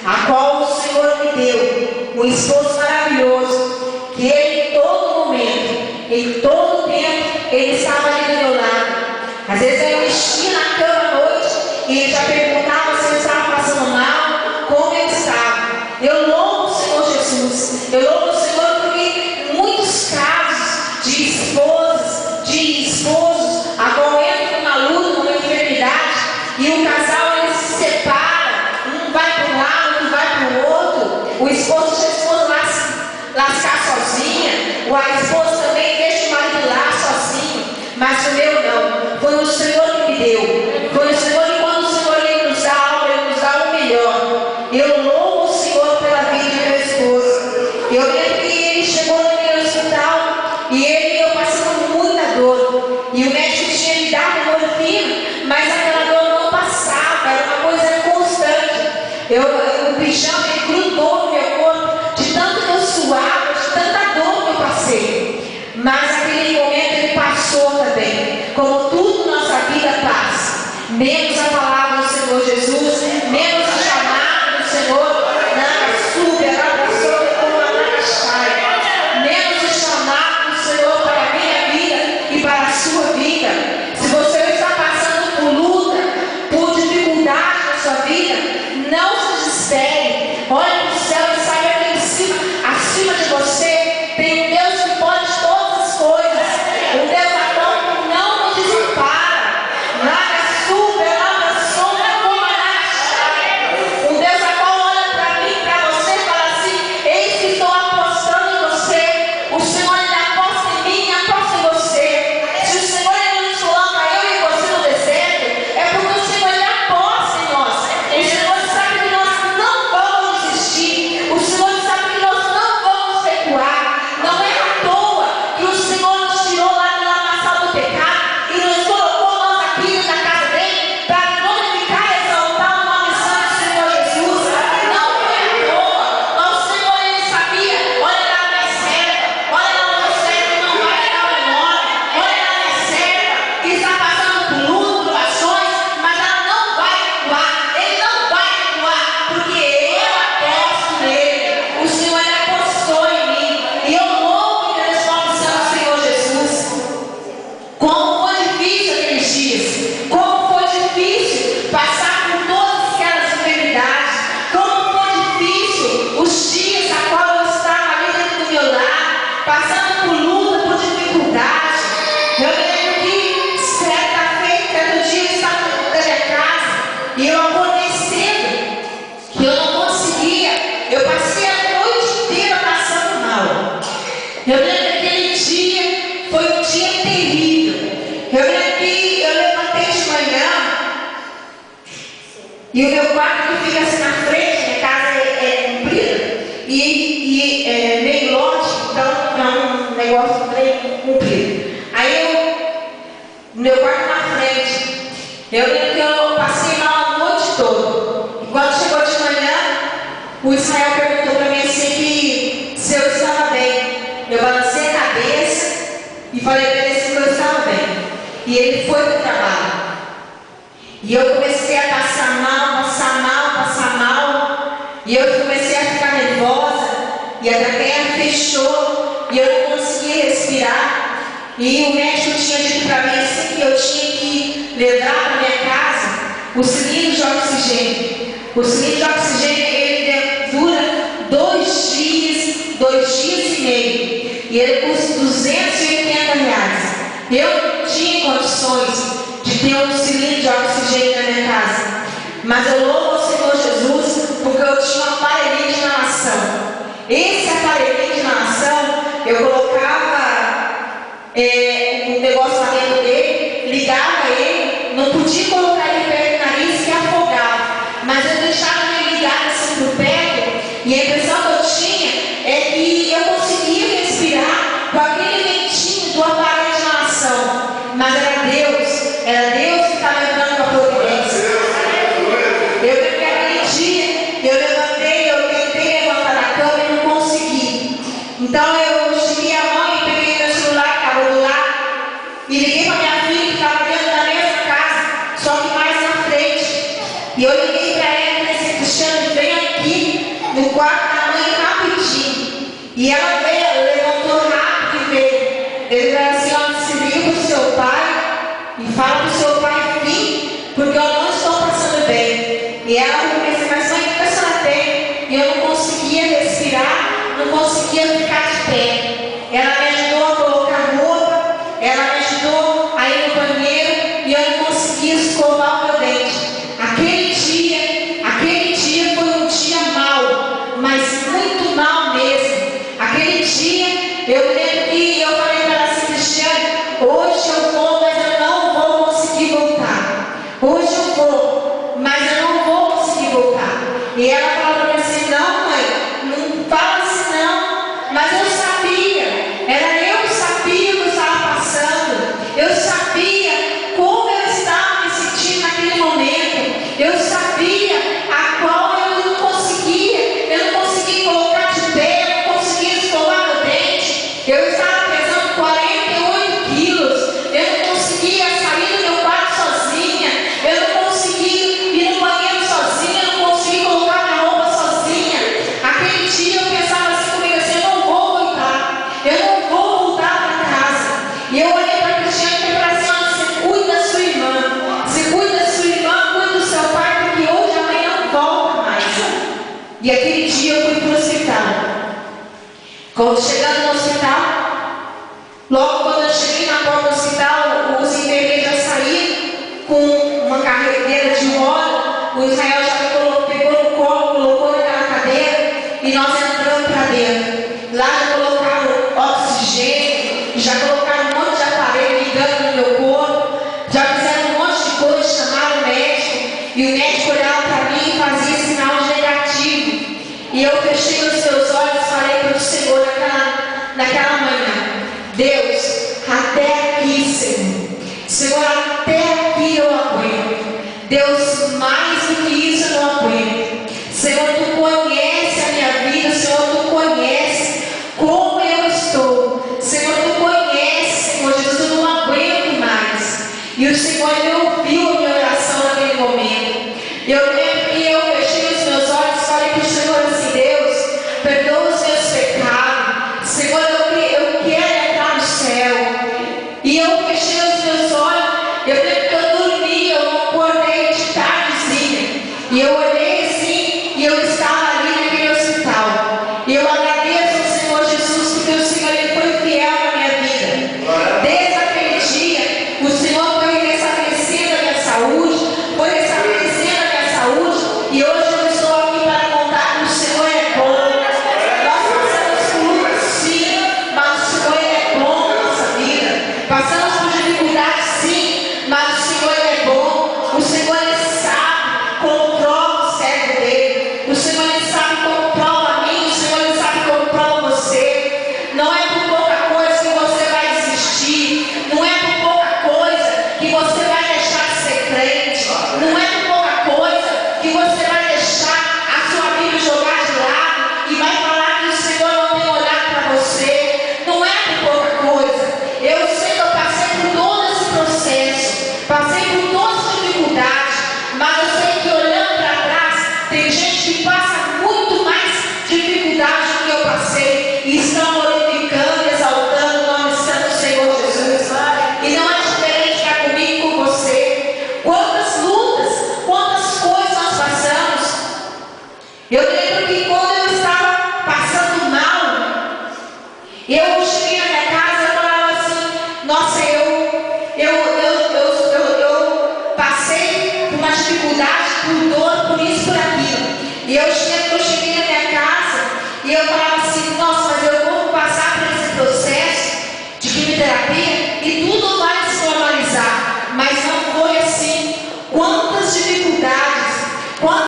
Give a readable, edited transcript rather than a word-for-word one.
a qual o Senhor me deu, um esposo maravilhoso, que ele em todo momento, em todo tempo, ele estava ali do meu lado. Às vezes eu mexia na cama à noite e ele já perguntava se eu estava passando mal, como eu estava. Eu louvo o Senhor Jesus, eu louvo o Senhor porque muitos casos de esposos, a qual entra numa luta, numa enfermidade, e o casal ele se separa, um vai para um lado, outro vai para o outro, o esposo deixa a esposa lascar sozinha, a esposa também deixa o marido lá sozinho, mas o meu não, foi o Senhor que me deu, foi o Senhor, e quando o Senhor ele nos dá algo, ele nos dá o melhor. Eu louvo o Senhor pela vida do meu esposo. Eu lembro que ele chegou no meu hospital e eu passando muita dor, e o médico tinha me dado morfina, mas aquela dor não passava, era uma coisa constante. O pijama ele grudou no meu corpo, de tanto que eu suava, de tanta dor que eu passei. Mas aquele momento ele passou também, como tudo na nossa vida passa, menos a palavra do Senhor Jesus, menos o chamado do Senhor, menos o chamado do Senhor para a minha vida e para a sua vida. Se você está passando por luta, por dificuldade na sua vida, não se desespere. Olhe para o céu e saiba que em cima, acima de você, tem um Deus que pode todas as coisas. Um Deus a qual não nos desampara. Nada sube, nada sombra, como nada. Um Deus a qual olha para mim, para você e fala assim: eis que estou apostando em você. O Senhor ainda aposta em mim, aposta em você. Se o Senhor ainda nos coloca eu e você no deserto, é porque o Senhor ainda aposta em nós. O Senhor sabe que nós não vamos desistir. O Senhor sabe que nós não vamos recuar. Não é à toa que o Senhor nos tirou lá do lamaçal do pecado e nos colocou nós aqui na casa dele para glorificar e exaltar o nome santo do Senhor Jesus. Não foi à toa. O Senhor ele sabia: olha lá a minha serva, olha lá o meu servo que não vai negar o meu nome, olha lá a minha serva que está passando por luta, provações, mas ela não vai recuar. Ele não vai recuar, porque eu aposto nele. O Senhor ele apostou em mim, e eu louvo e agradeço ao Santo Senhor Jesus. Como foi difícil aqueles dias, como foi difícil passar por todas aquelas enfermidades, como foi difícil os dias a qual eu estava ali dentro do meu lar, passando por luta, por dificuldade. Eu lembro que certo dia eu estava dentro da minha casa e eu acordei cedo, que eu não conseguia, eu passei a noite inteira passando mal. Eu lembro que aquele dia foi um dia terrível. Eu lembro que eu levantei de manhã e o meu quarto que fica assim na frente, minha casa é comprida e é meio lote, então é um negócio bem comprido. Meu quarto na frente, eu lembro que eu passei mal a noite toda. E quando chegou de manhã, o Israel perguntou para mim assim que se eu estava bem. Eu balancei a cabeça e falei para ele assim que eu estava bem. E ele foi para o trabalho. E eu comecei a passar mal, e eu comecei a ficar nervosa, e a traqueia fechou, e eu não conseguia respirar. E o médico tinha dito para mim assim que eu tinha que levar para minha casa o cilindro de oxigênio. O cilindro de oxigênio ele dura 2 dias e meio. E ele custa R$280. Eu não tinha condições de ter um cilindro de oxigênio na minha casa. Mas eu louvo ao Senhor Jesus porque eu tinha um aparelhinho de inalação. Esse aparelhinho de inalação, eu colocava um negócio lá dentro dele, ligava ele, não podia colocar ele perto do nariz que afogava, mas eu deixava ele ligado assim por perto, e a impressão que eu tinha é que eu conseguia respirar com aquele ventinho do aparelho de inalação, mas era Deus que estava entrando com a providência. Eu lembro que aquele dia eu levantei, eu tentei levantar da cama e não consegui. Então eu estiquei a mão e peguei meu celular que estava do lado e liguei para minha filha que estava dentro da mesma casa, só que mais na frente. E eu liguei para ela e disse: Cristiane, vem aqui. quarto da mãe rapidinho. E ela veio, levantou rápido e veio. Ele falou assim: ó, se liga para o seu pai e fala para o seu pai vir, porque eu não estou passando bem. E ela falou: mas mãe, o que a senhora tem? E eu não conseguia respirar, não conseguia ficar de pé. Ela me ajudou a colocar roupa, ela me ajudou a ir no banheiro e eu não conseguia escovar o meu dente. Aquele dia foi um dia mau, mas muito mal mesmo. Aquele dia eu lembro que eu falei para ela assim: Cristiane, hoje eu vou, mas eu não vou conseguir voltar. Hoje eu vou, mas eu não vou conseguir voltar. E ela falou para mim assim: não, mãe, não fala assim não. Mas eu sabia. Eu sabia o que eu estava passando. Eu sabia como eu estava me sentindo naquele momento. Eu sabia a qual eu não consegui colocar de pé, eu não conseguia escovar meu dente. Eu estava pesando 48 quilos. Eu não conseguia sair do meu quarto sozinha. Eu não conseguia ir no banheiro sozinha. Eu não conseguia colocar minha roupa sozinha. Aquele dia eu pensava assim comigo assim: eu não vou voltar. Eu não vou voltar para casa. E eu olhei para a Cristiane e falei assim: olha, você cuida da sua irmã. Você cuida da sua irmã, cuida do seu pai, porque hoje a mãe não volta mais. E aquele dia eu fui para o hospital. Quando chegando no hospital, logo quando eu cheguei na porta do hospital, os enfermeiros já saíram com uma carreira de roda. O Israel já pegou no colo, colocou naquela cadeira e nós entramos para dentro. Lá já colocaram oxigênio, já colocaram um monte de aparelho ligando no meu corpo, já fizeram um monte de coisa, chamaram o médico e o médico olhava para mim e fazia sinal de negativo. E eu fechei os meus olhos e falei para o Senhor naquela manhã: Deus, até aqui, Senhor. Senhor, até aqui eu aguento. Deus, mais do que isso eu não aguento. Senhor, Tu conhece a minha vida. Senhor, Tu conhece como eu estou. Senhor, Tu conhece, Senhor Jesus, eu não aguento mais. E o Senhor me ouviu a minha oração naquele momento. Eu lembro que eu fechei os meus olhos e falei para o Senhor assim: Deus, perdoa os meus pecados. Senhor, eu quero entrar no céu. E eu fechei os meus olhos. Eu lembro que eu dormi, eu acordei de tardezinha. E eu olhei assim e eu estava ali naquele hospital. E eu agradeço ao Senhor Jesus, porque o Senhor Ele foi fiel na minha vida. Desde aquele dia, o Senhor foi restabelecendo a minha saúde, foi restabelecendo a minha saúde. E hoje eu estou aqui para contar que o Senhor é bom. Nós passamos por lutas sim, mas o Senhor é bom na nossa vida. Passamos por dificuldades sim, mas o Senhor é bom. O Senhor Ele sabe como prova o servo dele. O Senhor Ele sabe como prova a mim. O Senhor Ele sabe como prova você. Não é por pouca coisa que você vai desistir. Não é por pouca coisa que você vai deixar de ser crente. Não é por pouca coisa que você vai deixar a sua Bíblia jogar de lado e vai falar que o Senhor não tem olhado para você. Não é por pouca coisa. Eu sei que eu passei por todo esse processo, passei por todas as dificuldades, mas eu sei que olhando para trás, tem gente que passa muito mais dificuldade do que eu passei e estão glorificando e exaltando o nome santo do Senhor Jesus. E não é diferente cá comigo e com você. Quantas lutas, quantas coisas nós passamos. Eu lembro que quando eu estava passando mal, eu cheguei na minha casa e falava assim: nossa, eu passei por uma dificuldade, por dor, por isso, por aquilo. E eu cheguei na minha casa e eu falava